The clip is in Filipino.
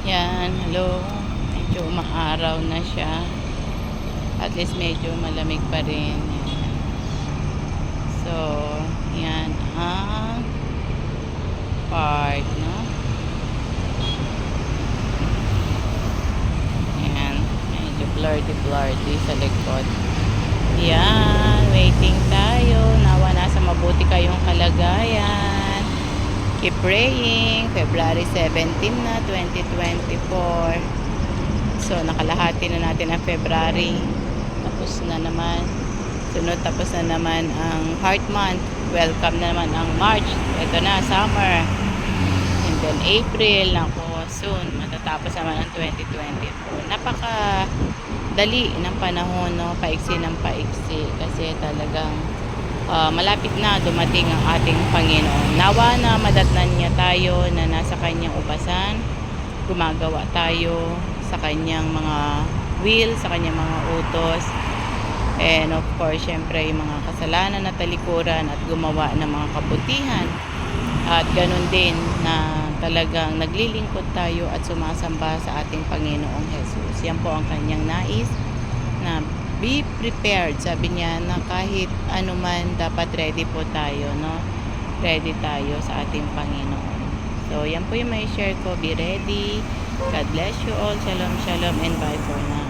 Yan, hello. Medyo umaaraw na siya. At least medyo malamig pa rin. Yan. So, yan ang park, no? Yan, medyo blurry sa likod. Yan, waiting tayo. Nawa nasa mabuti kayong kalagayan. Keep praying. February 17 na, 2024. So, nakalahati na natin ang February. Tapos na naman. Sunod, tapos na naman ang Heart Month. Welcome na naman ang March. Ito na, summer. And then April, nako, soon. Matatapos naman ang 2024. Napaka dali ng panahon, no? Paiksi ng paiksi. Kasi talagang malapit na dumating ang ating Panginoon. Nawa na madatnan niya tayo na nasa kanyang ubasan. Gumagawa tayo sa kanyang mga will, sa kanyang mga utos. And of course, syempre yung mga kasalanan na talikuran at gumawa ng mga kabutihan. At ganun din na talagang naglilingkod tayo at sumasamba sa ating Panginoong Jesus. Yan po ang kanyang nais na be prepared. Sabi niya na kahit anuman dapat ready po tayo, no? Ready tayo sa ating Panginoon. So, yan po yung may share ko. Be ready. God bless you all. Shalom, shalom, and bye for now.